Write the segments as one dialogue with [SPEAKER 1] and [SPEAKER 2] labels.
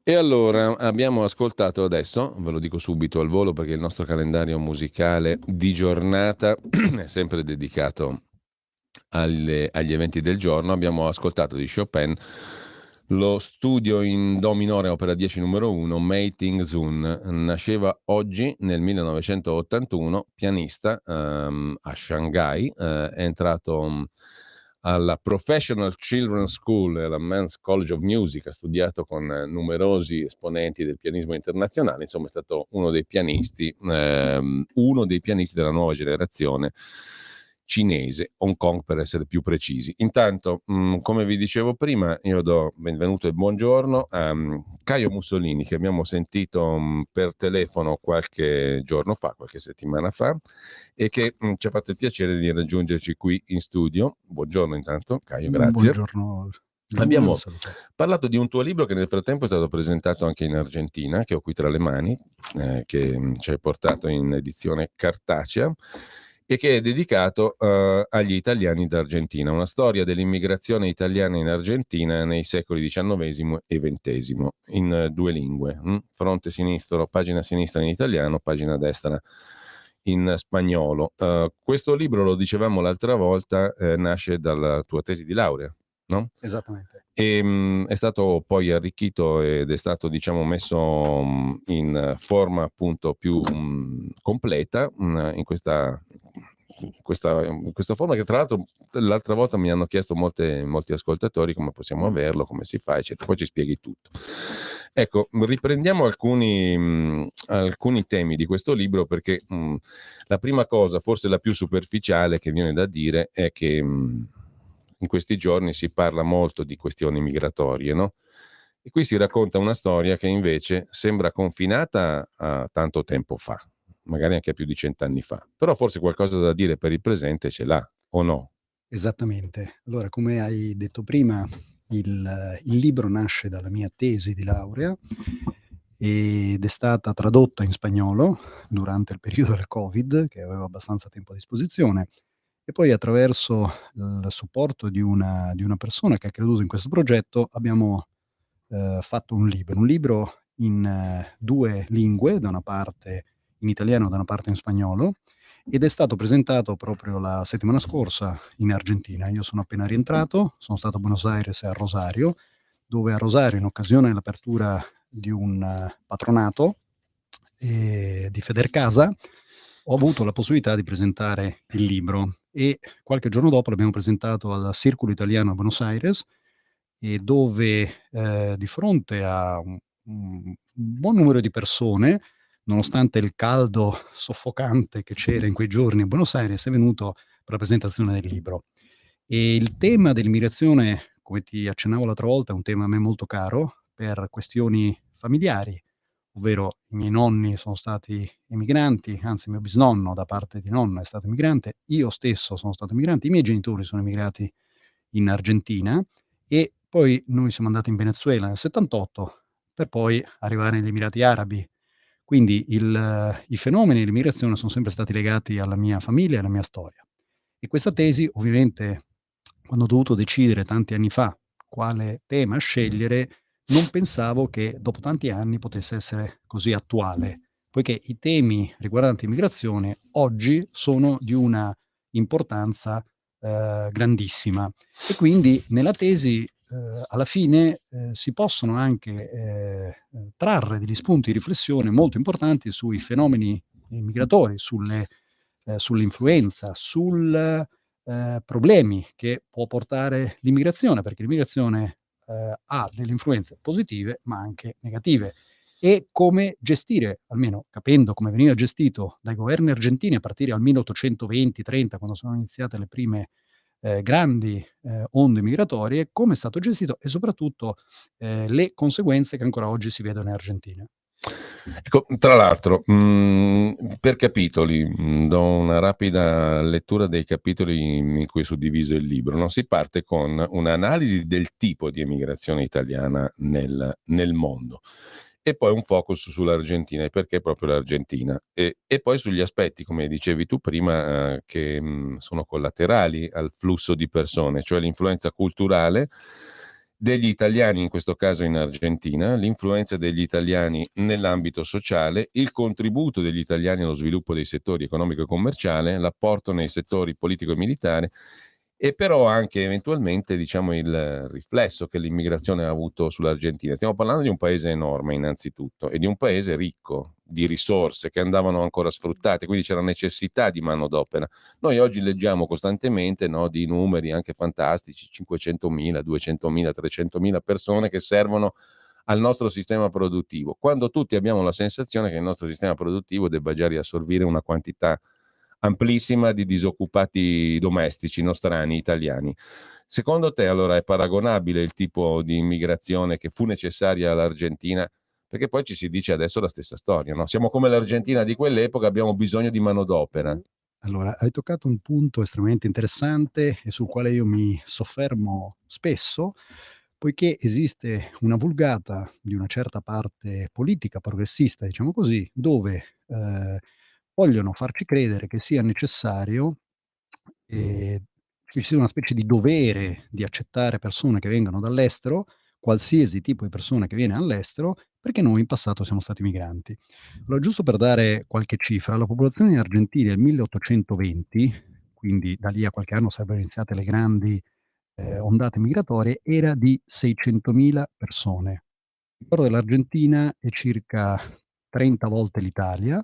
[SPEAKER 1] E allora abbiamo ascoltato adesso, ve lo dico subito al volo perché il nostro calendario musicale di giornata è sempre dedicato agli eventi del giorno. Abbiamo ascoltato di Chopin lo studio in Do minore, opera 10 numero 1, Mating Zun. Nasceva oggi nel 1981, pianista a Shanghai, è entrato alla Professional Children's School e alla Men's College of Music, ha studiato con numerosi esponenti del pianismo internazionale, insomma è stato uno dei pianisti della nuova generazione cinese, Hong Kong per essere più precisi. Intanto, come vi dicevo prima, io do benvenuto e buongiorno a Caio Mussolini, che abbiamo sentito per telefono qualche giorno fa, qualche settimana fa, e che ci ha fatto il piacere di raggiungerci qui in studio. Buongiorno intanto, Caio, grazie.
[SPEAKER 2] Buongiorno Giulio, vi
[SPEAKER 1] Abbiamo
[SPEAKER 2] saluto.
[SPEAKER 1] parlato di un tuo libro che nel frattempo è stato presentato anche in Argentina, che ho qui tra le mani, che ci hai portato in edizione cartacea e che è dedicato agli italiani d'Argentina, una storia dell'immigrazione italiana in Argentina nei secoli XIX e XX, in due lingue, fronte sinistro, pagina sinistra in italiano, pagina destra in spagnolo. Questo libro, lo dicevamo l'altra volta, nasce dalla tua tesi di laurea, no?
[SPEAKER 2] Esattamente.
[SPEAKER 1] E, è stato poi arricchito ed è stato, diciamo, messo in forma appunto più completa in questa forma che tra l'altro l'altra volta mi hanno chiesto molti ascoltatori come possiamo averlo, come si fa, eccetera. Poi ci spieghi tutto. Ecco, riprendiamo alcuni temi di questo libro perché la prima cosa, forse la più superficiale che viene da dire, è che in questi giorni si parla molto di questioni migratorie, no? E qui si racconta una storia che invece sembra confinata a tanto tempo fa, magari anche a più di 100 anni fa, però forse qualcosa da dire per il presente ce l'ha, o no?
[SPEAKER 2] Esattamente. Allora, come hai detto prima, il libro nasce dalla mia tesi di laurea ed è stata tradotta in spagnolo durante il periodo del Covid, che avevo abbastanza tempo a disposizione, e poi attraverso il supporto di una persona che ha creduto in questo progetto abbiamo fatto un libro in 2 lingue, da una parte in italiano, da una parte in spagnolo, ed è stato presentato proprio la settimana scorsa in Argentina. Io sono appena rientrato, sono stato a Buenos Aires e a Rosario, dove a Rosario, in occasione dell'apertura di un patronato di Federcasa, ho avuto la possibilità di presentare il libro e qualche giorno dopo l'abbiamo presentato al Circolo Italiano a Buenos Aires, e dove di fronte a un buon numero di persone, nonostante il caldo soffocante che c'era in quei giorni a Buenos Aires, è venuto per la presentazione del libro. E il tema dell'immigrazione, come ti accennavo l'altra volta, è un tema a me molto caro per questioni familiari, ovvero i miei nonni sono stati emigranti, anzi mio bisnonno da parte di nonno è stato emigrante, io stesso sono stato emigrante, i miei genitori sono emigrati in Argentina e poi noi siamo andati in Venezuela nel '78 per poi arrivare negli Emirati Arabi. Quindi i fenomeni dell'immigrazione sono sempre stati legati alla mia famiglia e alla mia storia. E questa tesi, ovviamente, quando ho dovuto decidere tanti anni fa quale tema scegliere, non pensavo che dopo tanti anni potesse essere così attuale, poiché i temi riguardanti l'immigrazione oggi sono di una importanza grandissima. E quindi nella tesi alla fine si possono anche trarre degli spunti di riflessione molto importanti sui fenomeni migratori, sull'influenza, sul problemi che può portare l'immigrazione, perché l'immigrazione ha delle influenze positive ma anche negative, e come gestire, almeno capendo come veniva gestito dai governi argentini a partire dal 1820-30, quando sono iniziate le prime grandi onde migratorie, come è stato gestito e soprattutto le conseguenze che ancora oggi si vedono in Argentina.
[SPEAKER 1] Ecco, tra l'altro, per capitoli, do una rapida lettura dei capitoli in cui è suddiviso il libro, no? Si parte con un'analisi del tipo di emigrazione italiana nel mondo e poi un focus sull'Argentina e perché proprio l'Argentina e poi sugli aspetti, come dicevi tu prima, che sono collaterali al flusso di persone, cioè l'influenza culturale degli italiani, in questo caso in Argentina, l'influenza degli italiani nell'ambito sociale, il contributo degli italiani allo sviluppo dei settori economico e commerciale, l'apporto nei settori politico e militare e però anche eventualmente diciamo il riflesso che l'immigrazione ha avuto sull'Argentina. Stiamo parlando di un paese enorme innanzitutto e di un paese ricco di risorse che andavano ancora sfruttate, quindi c'era necessità di manodopera. Noi oggi leggiamo costantemente, no, di numeri anche fantastici, 500.000, 200.000, 300.000 persone che servono al nostro sistema produttivo, quando tutti abbiamo la sensazione che il nostro sistema produttivo debba già riassorbire una quantità amplissima di disoccupati domestici, nostrani, italiani. Secondo te allora è paragonabile il tipo di immigrazione che fu necessaria all'Argentina? Perché poi ci si dice adesso la stessa storia, no? Siamo come l'Argentina di quell'epoca, abbiamo bisogno di manodopera.
[SPEAKER 2] Allora, hai toccato un punto estremamente interessante e sul quale io mi soffermo spesso, poiché esiste una vulgata di una certa parte politica progressista, diciamo così, dove vogliono farci credere che sia necessario, ci sia una specie di dovere di accettare persone che vengano dall'estero, qualsiasi tipo di persona che viene all'estero, perché noi in passato siamo stati migranti. Allora, giusto per dare qualche cifra, la popolazione in Argentina nel 1820, quindi da lì a qualche anno sarebbero iniziate le grandi ondate migratorie, era di 600.000 persone. Il territorio dell'Argentina è circa 30 volte l'Italia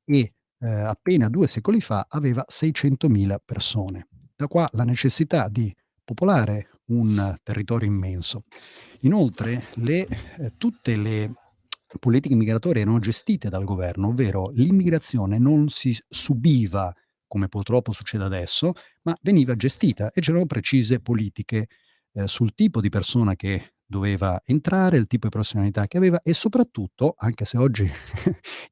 [SPEAKER 2] e appena 2 secoli fa aveva 600.000 persone. Da qua la necessità di popolare un territorio immenso. Inoltre tutte le politiche migratorie erano gestite dal governo, ovvero l'immigrazione non si subiva, come purtroppo succede adesso, ma veniva gestita e c'erano precise politiche sul tipo di persona che doveva entrare, il tipo di professionalità che aveva e soprattutto, anche se oggi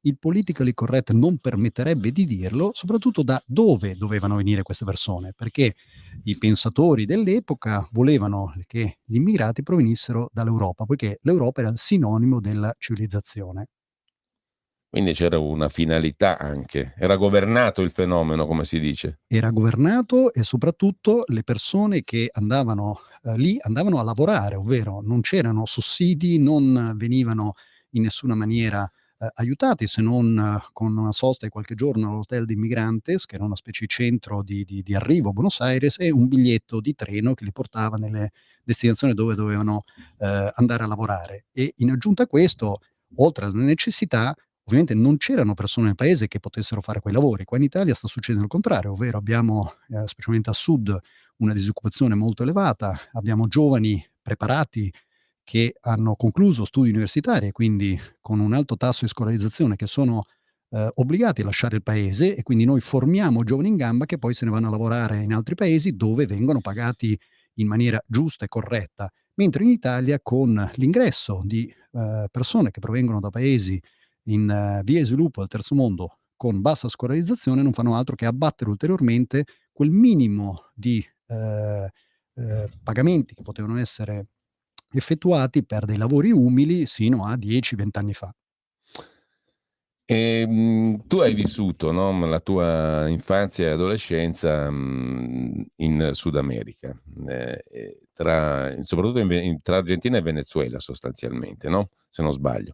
[SPEAKER 2] il politically correct non permetterebbe di dirlo, soprattutto da dove dovevano venire queste persone, perché i pensatori dell'epoca volevano che gli immigrati provenissero dall'Europa, poiché l'Europa era il sinonimo della civilizzazione.
[SPEAKER 1] Quindi c'era una finalità anche, era governato il fenomeno, come si dice.
[SPEAKER 2] Era governato e soprattutto le persone che andavano lì andavano a lavorare, ovvero non c'erano sussidi, non venivano in nessuna maniera aiutati se non con una sosta di qualche giorno all'Hotel de Inmigrantes, che era una specie di centro di arrivo a Buenos Aires, e un biglietto di treno che li portava nelle destinazioni dove dovevano andare a lavorare. E in aggiunta a questo, oltre alle necessità, ovviamente non c'erano persone nel paese che potessero fare quei lavori. Qua in Italia sta succedendo il contrario, ovvero abbiamo, specialmente a sud, una disoccupazione molto elevata, abbiamo giovani preparati che hanno concluso studi universitari e quindi con un alto tasso di scolarizzazione che sono, obbligati a lasciare il paese e quindi noi formiamo giovani in gamba che poi se ne vanno a lavorare in altri paesi dove vengono pagati in maniera giusta e corretta. Mentre in Italia con l'ingresso di, persone che provengono da paesi in via di sviluppo del terzo mondo con bassa scolarizzazione non fanno altro che abbattere ulteriormente quel minimo di pagamenti che potevano essere effettuati per dei lavori umili sino a 10, 20 anni fa.
[SPEAKER 1] Tu hai vissuto, no, la tua infanzia e adolescenza, in Sud America, soprattutto tra Argentina e Venezuela sostanzialmente, no, se non sbaglio.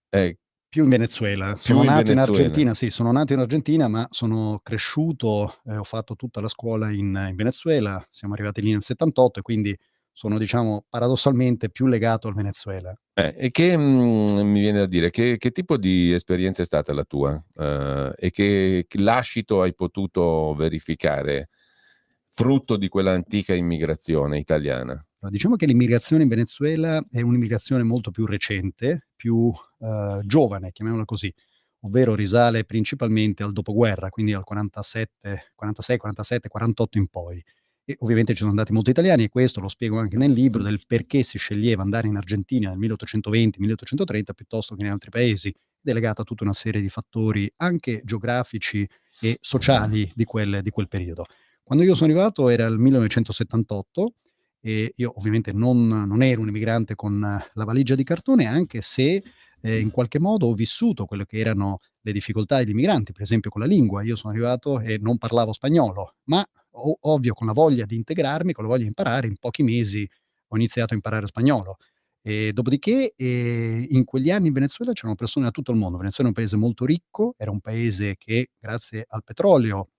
[SPEAKER 1] Eh,
[SPEAKER 2] Più in Venezuela.
[SPEAKER 1] più
[SPEAKER 2] Sono
[SPEAKER 1] in
[SPEAKER 2] nato in
[SPEAKER 1] Venezuela.
[SPEAKER 2] Argentina, sì, sono nato in Argentina, ma sono cresciuto e ho fatto tutta la scuola in Venezuela. Siamo arrivati lì nel '78 e quindi sono, diciamo, paradossalmente più legato al Venezuela.
[SPEAKER 1] E che, mi viene da dire, che tipo di esperienza è stata la tua? E che lascito hai potuto verificare, frutto di quell'antica immigrazione italiana?
[SPEAKER 2] Diciamo che l'immigrazione in Venezuela è un'immigrazione molto più recente, più, giovane, chiamiamola così, ovvero risale principalmente al dopoguerra, quindi al 47, 46, 47, 48 in poi. E ovviamente ci sono andati molti italiani e questo lo spiego anche nel libro del perché si sceglieva andare in Argentina nel 1820, 1830 piuttosto che in altri paesi, ed è legata a tutta una serie di fattori anche geografici e sociali di quel periodo. Quando io sono arrivato era il 1978 e io ovviamente non ero un immigrante con la valigia di cartone, anche se, in qualche modo ho vissuto quelle che erano le difficoltà degli immigranti, per esempio con la lingua. Io sono arrivato e non parlavo spagnolo, ma ovvio con la voglia di integrarmi, con la voglia di imparare, in pochi mesi ho iniziato a imparare spagnolo. Dopodiché, in quegli anni in Venezuela c'erano persone da tutto il mondo. Venezuela è un paese molto ricco, era un paese che grazie al petrolio,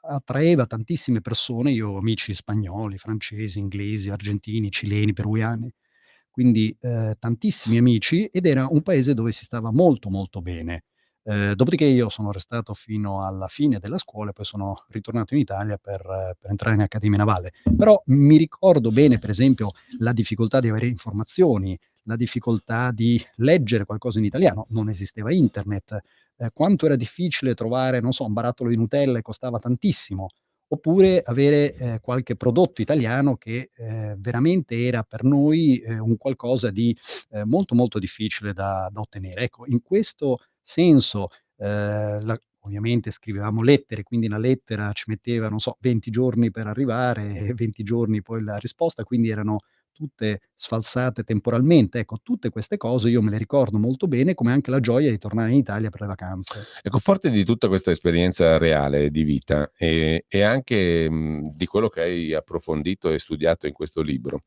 [SPEAKER 2] attraeva tantissime persone. Io ho amici spagnoli, francesi, inglesi, argentini, cileni, peruviani, quindi, tantissimi amici, ed era un paese dove si stava molto, molto bene. Dopodiché io sono restato fino alla fine della scuola e poi sono ritornato in Italia per entrare in accademia navale. Però mi ricordo bene, per esempio, la difficoltà di avere informazioni, la difficoltà di leggere qualcosa in italiano, non esisteva internet, quanto era difficile trovare, non so, un barattolo di Nutella e costava tantissimo, oppure avere, qualche prodotto italiano che, veramente era per noi, un qualcosa di, molto, molto difficile da ottenere. Ecco, in questo senso, la ovviamente scrivevamo lettere, quindi la lettera ci metteva, non so, 20 giorni per arrivare e 20 giorni poi la risposta, quindi erano tutte sfalsate temporalmente. Ecco, tutte queste cose io me le ricordo molto bene, come anche la gioia di tornare in Italia per le vacanze.
[SPEAKER 1] Ecco, forte di tutta questa esperienza reale di vita e anche, di quello che hai approfondito e studiato in questo libro,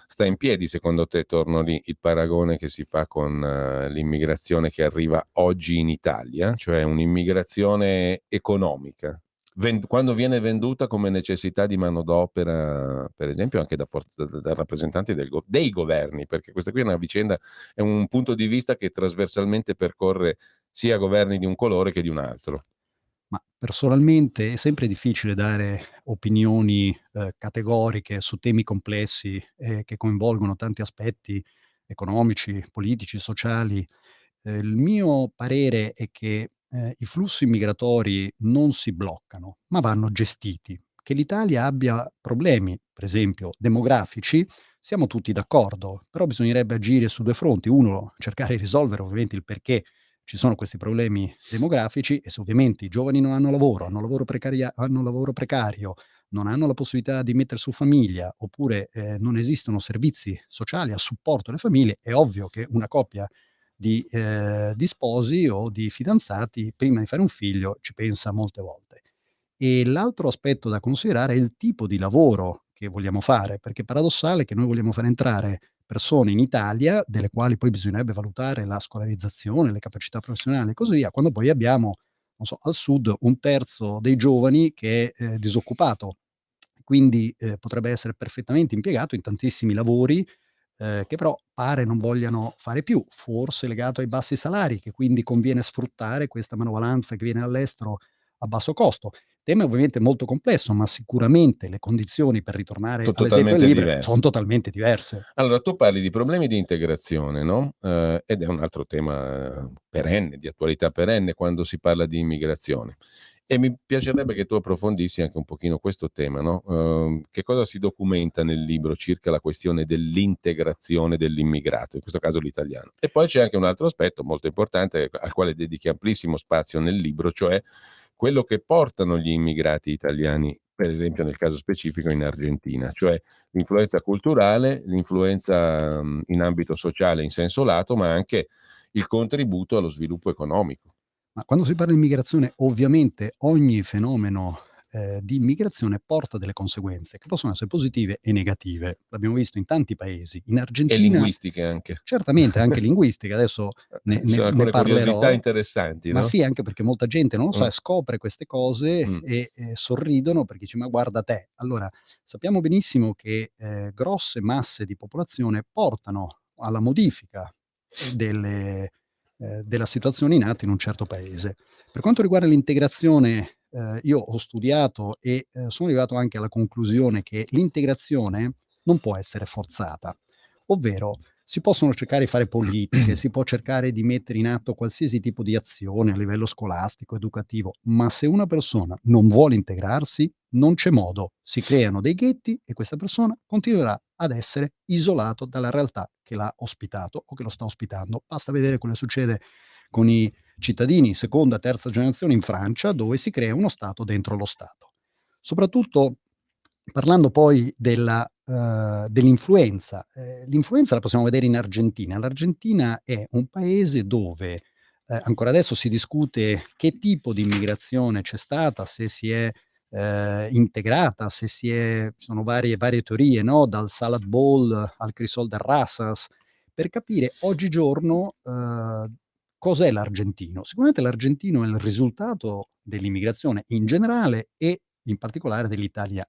[SPEAKER 1] sta in piedi secondo te, torno lì, il paragone che si fa con l'immigrazione che arriva oggi in Italia, cioè un'immigrazione economica, quando viene venduta come necessità di manodopera, per esempio anche da rappresentanti dei governi, perché questa qui è una vicenda, è un punto di vista che trasversalmente percorre sia governi di un colore che di un altro.
[SPEAKER 2] Ma personalmente è sempre difficile dare opinioni, categoriche su temi complessi, che coinvolgono tanti aspetti economici, politici, sociali. Il mio parere è che, i flussi migratori non si bloccano, ma vanno gestiti. Che l'Italia abbia problemi, per esempio demografici, siamo tutti d'accordo, però bisognerebbe agire su 2 fronti. Uno, cercare di risolvere ovviamente il perché ci sono questi problemi demografici, e se ovviamente i giovani non hanno lavoro precario, non hanno la possibilità di mettere su famiglia, oppure, non esistono servizi sociali a supporto delle famiglie, è ovvio che una coppia di sposi o di fidanzati, prima di fare un figlio, ci pensa molte volte. E l'altro aspetto da considerare è il tipo di lavoro che vogliamo fare, perché è paradossale che noi vogliamo far entrare persone in Italia, delle quali poi bisognerebbe valutare la scolarizzazione, le capacità professionali e così via, quando poi abbiamo, non so, al sud 1/3 dei giovani che è, disoccupato. Quindi, potrebbe essere perfettamente impiegato in tantissimi lavori, che però pare non vogliano fare più, forse legato ai bassi salari, che quindi conviene sfruttare questa manovalanza che viene dall'estero a basso costo. Il tema è ovviamente molto complesso, ma sicuramente le condizioni per ritornare all'esempio del
[SPEAKER 1] Totalmente
[SPEAKER 2] libro son
[SPEAKER 1] diverse.
[SPEAKER 2] totalmente diverse.
[SPEAKER 1] Allora, tu parli di problemi di integrazione, no, ed è un altro tema perenne, di attualità perenne quando si parla di immigrazione. E mi piacerebbe che tu approfondissi anche un pochino questo tema, no, che cosa si documenta nel libro circa la questione dell'integrazione dell'immigrato, in questo caso l'italiano. E poi c'è anche un altro aspetto molto importante al quale dedichi amplissimo spazio nel libro, cioè quello che portano gli immigrati italiani, per esempio nel caso specifico in Argentina, cioè l'influenza culturale, l'influenza, in ambito sociale in senso lato, ma anche il contributo allo sviluppo economico.
[SPEAKER 2] Ma quando si parla di immigrazione, ovviamente ogni fenomeno, di immigrazione porta delle conseguenze che possono essere positive e negative. L'abbiamo visto in tanti paesi. In
[SPEAKER 1] E
[SPEAKER 2] Argentina
[SPEAKER 1] linguistiche anche.
[SPEAKER 2] certamente anche linguistica, adesso
[SPEAKER 1] Ci sono
[SPEAKER 2] ne
[SPEAKER 1] alcune curiosità
[SPEAKER 2] parlerò,
[SPEAKER 1] interessanti,
[SPEAKER 2] ma
[SPEAKER 1] no?
[SPEAKER 2] sì, anche perché molta gente non lo sa
[SPEAKER 1] Mh,
[SPEAKER 2] e scopre queste cose
[SPEAKER 1] mh.
[SPEAKER 2] e sorridono perché dice: "Ma guarda te". Allora, sappiamo benissimo che, grosse masse di popolazione portano alla modifica, della situazione in atto in un certo paese. Per quanto riguarda l'integrazione, io ho studiato e, sono arrivato anche alla conclusione che l'integrazione non può essere forzata, ovvero si possono cercare di fare politiche, si può cercare di mettere in atto qualsiasi tipo di azione a livello scolastico, educativo, ma se una persona non vuole integrarsi, non c'è modo. Si creano dei ghetti e questa persona continuerà ad essere isolato dalla realtà che l'ha ospitato o che lo sta ospitando. Basta vedere cosa succede con i cittadini seconda, terza generazione in Francia, dove si crea uno Stato dentro lo Stato. Soprattutto parlando poi dell'influenza, l'influenza la possiamo vedere in Argentina. L'Argentina è un paese dove, ancora adesso si discute che tipo di immigrazione c'è stata, se si è integrata, se ci sono varie teorie, no? Dal salad bowl al crisol de Rassas, per capire oggigiorno cos'è l'argentino. Sicuramente l'argentino è il risultato dell'immigrazione in generale e in particolare dell'Italia.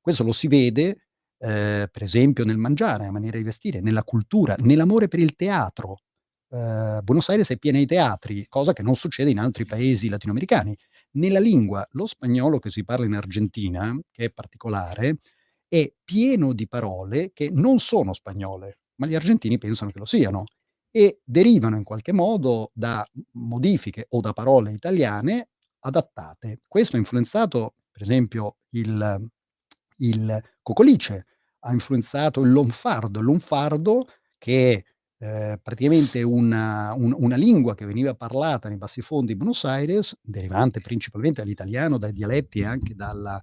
[SPEAKER 2] Questo lo si vede, per esempio nel mangiare, nella maniera di vestire, nella cultura, nell'amore per il teatro. Buenos Aires è piena di teatri, cosa che non succede in altri paesi latinoamericani. Nella lingua, lo spagnolo che si parla in Argentina, che è particolare, è pieno di parole che non sono spagnole, ma gli argentini pensano che lo siano e derivano in qualche modo da modifiche o da parole italiane adattate. Questo ha influenzato, per esempio, il cocolice, ha influenzato il lonfardo. Il lonfardo che è praticamente una lingua che veniva parlata nei bassifondi di Buenos Aires, derivante principalmente dall'italiano, dai dialetti e anche da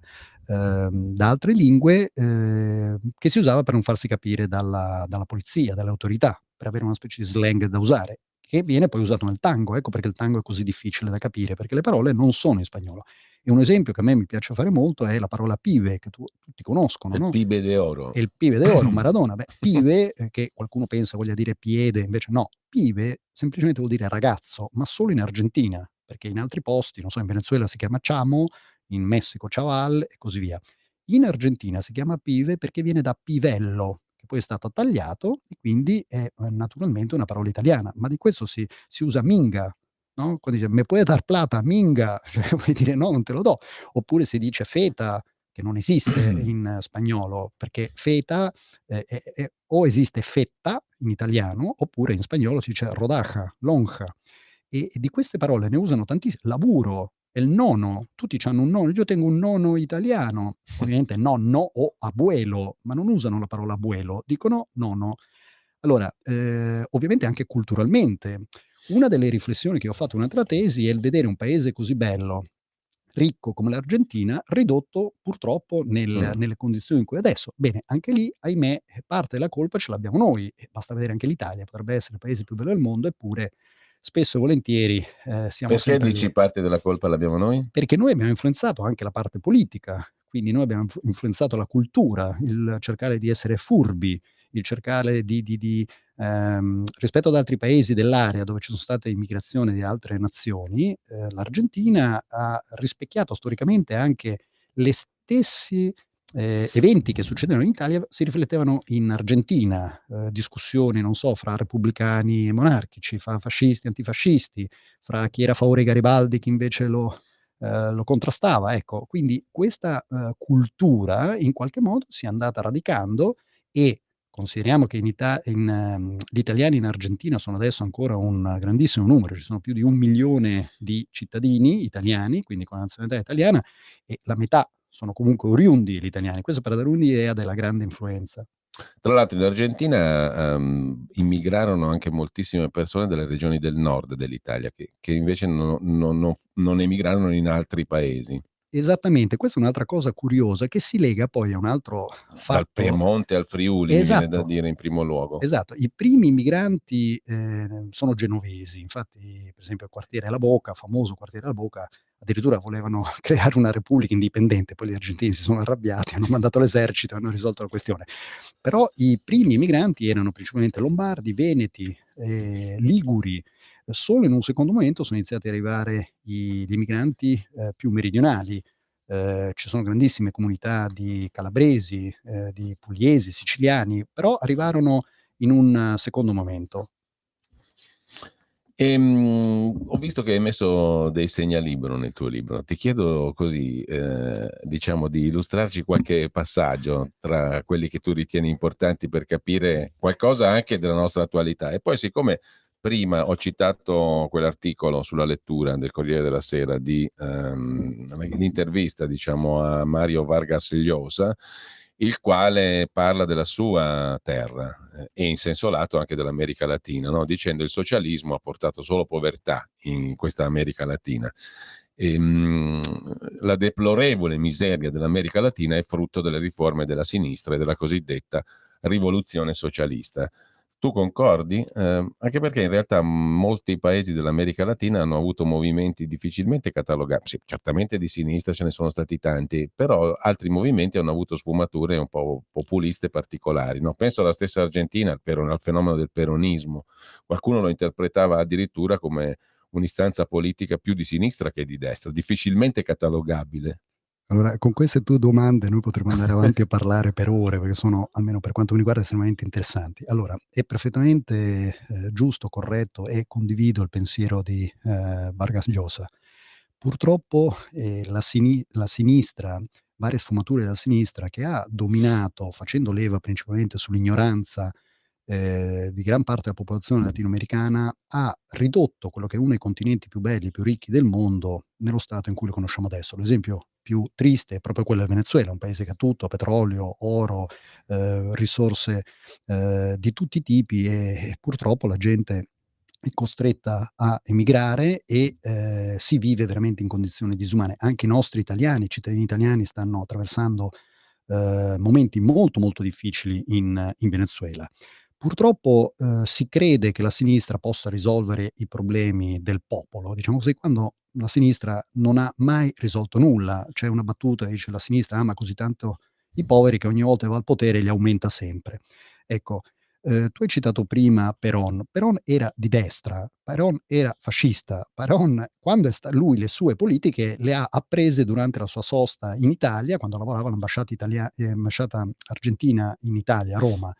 [SPEAKER 2] altre lingue, che si usava per non farsi capire dalla polizia, dalle autorità, per avere una specie di slang da usare, che viene poi usato nel tango. Ecco perché il tango è così difficile da capire, perché le parole non sono in spagnolo. E un esempio che a me mi piace fare molto è la parola pibe, che tutti conoscono,
[SPEAKER 1] Il
[SPEAKER 2] no?
[SPEAKER 1] PIB de
[SPEAKER 2] È
[SPEAKER 1] oro.
[SPEAKER 2] il pibe d'oro, Maradona. Beh, pibe, che qualcuno pensa voglia dire piede, invece no, pibe semplicemente vuol dire ragazzo, ma solo in Argentina, perché in altri posti, non so, in Venezuela si chiama chamo, in Messico chaval e così via. In Argentina si chiama pibe perché viene da pivello, che poi è stato tagliato e quindi è naturalmente una parola italiana, ma di questo si usa minga, no? Quando dice: "Me puoi dar plata, minga?" Cioè vuol dire: "No, non te lo do." Oppure si dice feta, che non esiste in spagnolo, perché feta o esiste fetta in italiano, oppure in spagnolo si dice rodaja, lonja. E di queste parole ne usano lavoro, è il nono, tutti c'hanno un nono, io tengo un nono italiano, ovviamente nonno o abuelo, ma non usano la parola abuelo, dicono nono. Allora, ovviamente anche culturalmente, una delle riflessioni che ho fatto in un'altra tesi è il vedere un paese così bello, ricco come l'Argentina, ridotto purtroppo nelle condizioni in cui è adesso. Bene, anche lì, ahimè, parte della colpa ce l'abbiamo noi, e basta vedere anche l'Italia, potrebbe essere il paese più bello del mondo, eppure spesso e volentieri siamo
[SPEAKER 1] Perché
[SPEAKER 2] sempre lì.
[SPEAKER 1] dici parte della colpa l'abbiamo noi?
[SPEAKER 2] Perché noi abbiamo influenzato anche la parte politica, quindi noi abbiamo influenzato la cultura, il cercare di essere furbi, il cercare rispetto ad altri paesi dell'area dove ci sono state immigrazioni di altre nazioni, l'Argentina ha rispecchiato storicamente anche le stessi eventi che succedevano in Italia si riflettevano in Argentina, discussioni, non so, fra repubblicani e monarchici, fra fascisti e antifascisti, fra chi era a favore di Garibaldi, chi invece lo contrastava, ecco. Quindi questa, cultura in qualche modo si è andata radicando e consideriamo che gli italiani in Argentina sono adesso ancora un grandissimo numero, ci sono più di 1.000.000 di cittadini italiani, quindi con la nazionalità italiana, e la metà sono comunque oriundi gli italiani. Questo per dare un'idea della grande influenza.
[SPEAKER 1] Tra l'altro in Argentina, immigrarono anche moltissime persone delle regioni del nord dell'Italia che invece non emigrarono in altri paesi.
[SPEAKER 2] Esattamente, questa è un'altra cosa curiosa che si lega poi a un altro
[SPEAKER 1] Dal
[SPEAKER 2] fatto.
[SPEAKER 1] Piemonte al Friuli, mi viene da
[SPEAKER 2] Esatto.
[SPEAKER 1] dire in primo luogo.
[SPEAKER 2] Esatto, i primi migranti, sono genovesi. Infatti, per esempio, il quartiere La Boca, famoso quartiere La Boca, addirittura volevano creare una repubblica indipendente, poi gli argentini si sono arrabbiati, hanno mandato l'esercito e hanno risolto la questione. Però i primi migranti erano principalmente lombardi, veneti, liguri. Solo in un secondo momento sono iniziati ad arrivare gli immigranti, più meridionali. Ci sono grandissime comunità di calabresi, di pugliesi, siciliani, però arrivarono in un secondo momento.
[SPEAKER 1] Ho visto che hai messo dei segnalibro nel tuo libro. Ti chiedo così, diciamo, di illustrarci qualche passaggio tra quelli che tu ritieni importanti per capire qualcosa anche della nostra attualità. E poi, siccome prima ho citato quell'articolo sulla lettura del Corriere della Sera l'intervista, diciamo, a Mario Vargas Llosa, il quale parla della sua terra e in senso lato anche dell'America Latina, no? Dicendo il socialismo ha portato solo povertà in questa America Latina. La deplorevole miseria dell'America Latina è frutto delle riforme della sinistra e della cosiddetta rivoluzione socialista. Tu concordi? Anche perché in realtà molti paesi dell'America Latina hanno avuto movimenti difficilmente catalogabili, sì, certamente di sinistra ce ne sono stati tanti, però altri movimenti hanno avuto sfumature un po' populiste particolari, no? Penso alla stessa Argentina, al fenomeno del peronismo. Qualcuno lo interpretava addirittura come un'istanza politica più di sinistra che di destra, difficilmente catalogabile.
[SPEAKER 2] Allora, con queste tue domande noi potremmo andare avanti a parlare per ore, perché sono, almeno per quanto mi riguarda, estremamente interessanti. Allora, è perfettamente giusto, corretto e condivido il pensiero di Vargas Llosa. Purtroppo la sinistra, varie sfumature della sinistra che ha dominato, facendo leva principalmente sull'ignoranza di gran parte della popolazione latinoamericana, ha ridotto quello che è uno dei continenti più belli, più ricchi del mondo, nello stato in cui lo conosciamo adesso. L'esempio più triste è proprio quello del Venezuela, un paese che ha tutto, petrolio, oro, risorse, di tutti i tipi e purtroppo la gente è costretta a emigrare e, si vive veramente in condizioni disumane. Anche i nostri italiani, i cittadini italiani stanno attraversando, momenti molto, molto difficili in Venezuela. Purtroppo, si crede che la sinistra possa risolvere i problemi del popolo, diciamo così, quando la sinistra non ha mai risolto nulla. C'è una battuta che dice: "La sinistra ama così tanto i poveri che ogni volta che va al potere li aumenta sempre". Ecco, tu hai citato prima Peron. Peron era di destra, Peron era fascista. Peron quando è sta lui le sue politiche le ha apprese durante la sua sosta in Italia, quando lavorava all'ambasciata argentina in Italia, a Roma,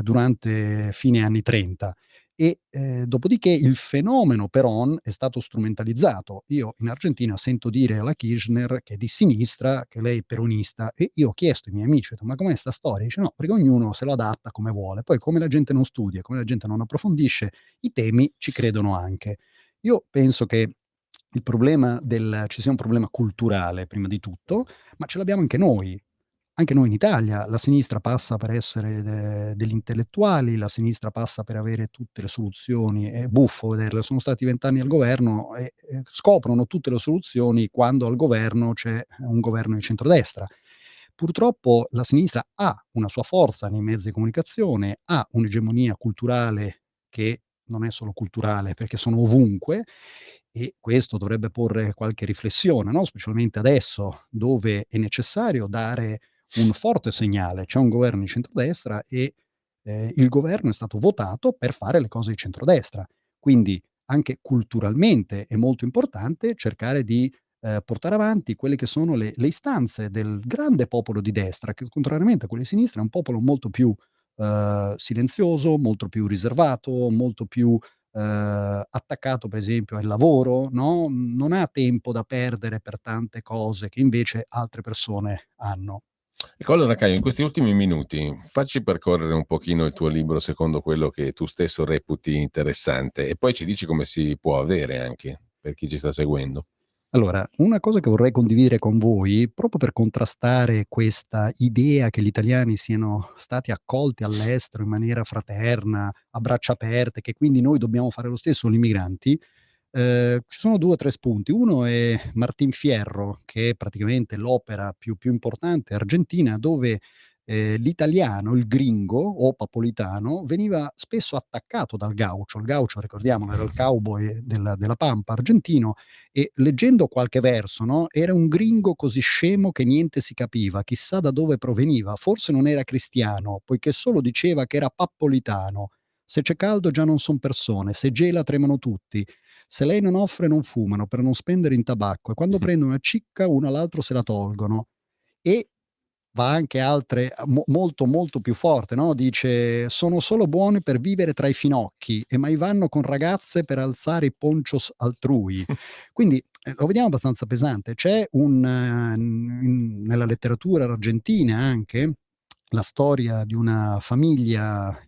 [SPEAKER 2] durante fine anni '30 e, dopodiché il fenomeno Peron è stato strumentalizzato. Io in Argentina sento dire alla Kirchner, che è di sinistra, che lei è peronista e io ho chiesto ai miei amici, ho detto: "Ma com'è 'sta storia?" Dice: "No, perché ognuno se lo adatta come vuole. Poi come la gente non studia, come la gente non approfondisce i temi, ci credono anche." Io penso che il problema del ci sia un problema culturale prima di tutto, ma ce l'abbiamo anche noi. Anche noi in Italia, la sinistra passa per essere degli intellettuali, la sinistra passa per avere tutte le soluzioni, è buffo vederle, sono stati 20 anni al governo e scoprono tutte le soluzioni quando al governo c'è un governo di centrodestra. Purtroppo la sinistra ha una sua forza nei mezzi di comunicazione, ha un'egemonia culturale che non è solo culturale, perché sono ovunque e questo dovrebbe porre qualche riflessione, no, specialmente adesso dove è necessario dare un forte segnale. C'è un governo di centrodestra e, il governo è stato votato per fare le cose di centrodestra. Quindi anche culturalmente è molto importante cercare di, portare avanti quelle che sono le istanze del grande popolo di destra, che contrariamente a quelli di sinistra è un popolo molto più, silenzioso, molto più riservato, molto più, attaccato per esempio al lavoro, no, non ha tempo da perdere per tante cose che invece altre persone hanno.
[SPEAKER 1] Ecco, allora Caio, in questi ultimi minuti facci percorrere un pochino il tuo libro secondo quello che tu stesso reputi interessante e poi ci dici come si può avere anche per chi ci sta seguendo.
[SPEAKER 2] Allora, una cosa che vorrei condividere con voi, proprio per contrastare questa idea che gli italiani siano stati accolti all'estero in maniera fraterna, a braccia aperte, che quindi noi dobbiamo fare lo stesso con i migranti, ci sono 2 o 3 spunti. Uno è Martin Fierro, che è praticamente l'opera più importante argentina, dove, l'italiano, il gringo o papolitano, veniva spesso attaccato dal gaucho. Il gaucho, ricordiamolo, era il cowboy della pampa argentino e leggendo qualche verso, no, era un gringo così scemo che niente si capiva, chissà da dove proveniva, forse non era cristiano, poiché solo diceva che era pappolitano. Se c'è caldo già non son persone, se gela tremano tutti. Se lei non offre non fumano per non spendere in tabacco e quando prendono una cicca uno all'altro se la tolgono. E va anche altre molto, molto più forte, no, dice: "Sono solo buoni per vivere tra i finocchi e mai vanno con ragazze per alzare i ponchos altrui." Quindi, lo vediamo abbastanza pesante. C'è nella letteratura argentina anche, la storia di una famiglia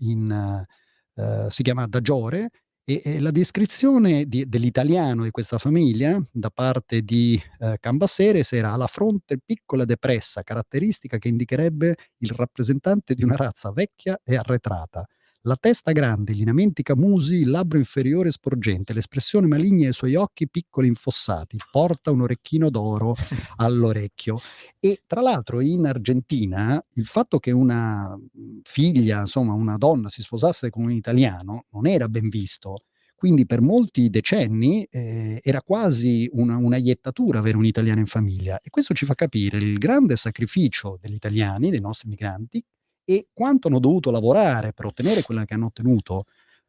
[SPEAKER 2] si chiama Dagiore e la descrizione dell'italiano di questa famiglia da parte di, Cambaceres era: "Ha la fronte piccola e depressa, caratteristica che indicherebbe il rappresentante di una razza vecchia e arretrata. La testa grande, i lineamenti camusi, il labbro inferiore sporgente, l'espressione maligna ai suoi occhi piccoli infossati, porta un orecchino d'oro all'orecchio. E tra l'altro in Argentina il fatto che una figlia, insomma una donna si sposasse con un italiano non era ben visto. Quindi per molti decenni era quasi una iettatura avere un italiano in famiglia, e questo ci fa capire il grande sacrificio degli italiani, dei nostri migranti, e quanto hanno dovuto lavorare per ottenere quello che hanno ottenuto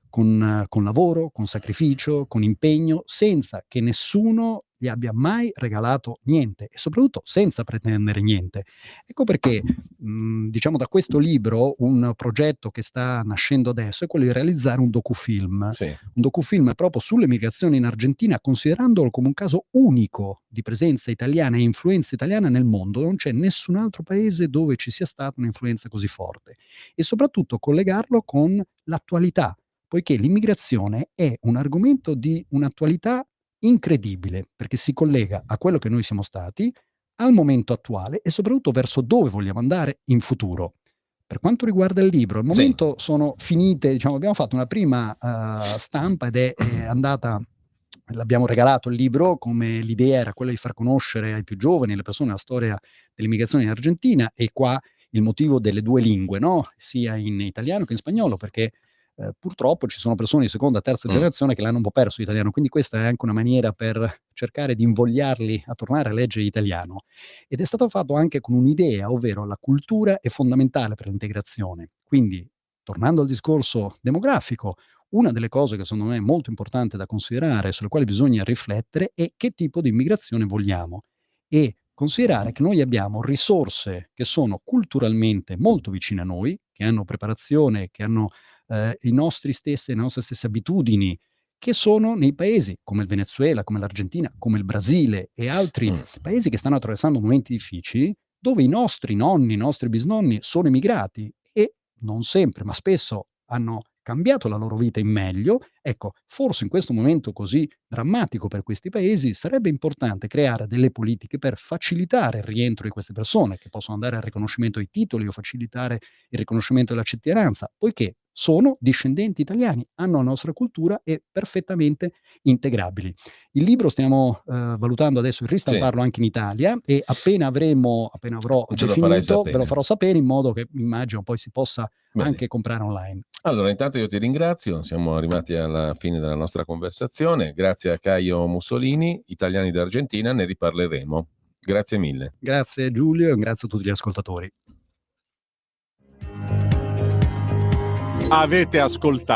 [SPEAKER 2] con lavoro, con sacrificio, con impegno, senza che nessuno gli abbia mai regalato niente e soprattutto senza pretendere niente. Ecco perché, diciamo, da questo libro un progetto che sta nascendo adesso è quello di realizzare un docufilm.
[SPEAKER 1] Sì.
[SPEAKER 2] Un docufilm proprio sulle migrazioni in Argentina, considerandolo come un caso unico di presenza italiana e influenza italiana nel mondo. Non c'è nessun altro paese dove ci sia stata un'influenza così forte. E soprattutto collegarlo con l'attualità, poiché l'immigrazione è un argomento di un'attualità incredibile, perché si collega a quello che noi siamo stati, al momento attuale e soprattutto verso dove vogliamo andare in futuro. Per quanto riguarda il libro, al
[SPEAKER 1] Sì.
[SPEAKER 2] momento sono finite, diciamo, abbiamo fatto una prima stampa ed è andata, l'abbiamo regalato il libro, come l'idea era quella di far conoscere ai più giovani, alle persone, la storia dell'immigrazione in Argentina, e qua il motivo delle due lingue, no? Sia in italiano che in spagnolo, perché purtroppo ci sono persone di seconda, terza generazione che l'hanno un po' perso l'italiano, quindi questa è anche una maniera per cercare di invogliarli a tornare a leggere italiano. Ed è stato fatto anche con un'idea, ovvero la cultura è fondamentale per l'integrazione. Quindi, tornando al discorso demografico, una delle cose che secondo me è molto importante da considerare, sulle quali bisogna riflettere, è che tipo di immigrazione vogliamo, e considerare che noi abbiamo risorse che sono culturalmente molto vicine a noi, che hanno preparazione, che hanno le nostre stesse abitudini, che sono nei paesi come il Venezuela, come l'Argentina, come il Brasile e altri paesi che stanno attraversando momenti difficili, dove i nostri nonni, i nostri bisnonni sono emigrati e non sempre, ma spesso hanno cambiato la loro vita in meglio. Ecco, forse in questo momento così drammatico per questi paesi sarebbe importante creare delle politiche per facilitare il rientro di queste persone, che possono andare al riconoscimento dei titoli o facilitare il riconoscimento della cittadinanza, poiché sono discendenti italiani, hanno la nostra cultura e perfettamente integrabili. Il libro stiamo valutando adesso di
[SPEAKER 1] Sì.
[SPEAKER 2] ristamparlo anche in Italia, e appena avrò
[SPEAKER 1] Ce lo farai
[SPEAKER 2] definito, ve lo
[SPEAKER 1] sapere.
[SPEAKER 2] farò sapere, in modo che immagino poi si possa
[SPEAKER 1] Bene.
[SPEAKER 2] anche comprare online.
[SPEAKER 1] Allora, intanto io ti ringrazio, siamo arrivati alla fine della nostra conversazione. Grazie a Caio Mussolini, Italiani d'Argentina, ne riparleremo. Grazie mille.
[SPEAKER 2] Grazie Giulio e grazie a tutti gli ascoltatori.
[SPEAKER 3] Avete ascoltato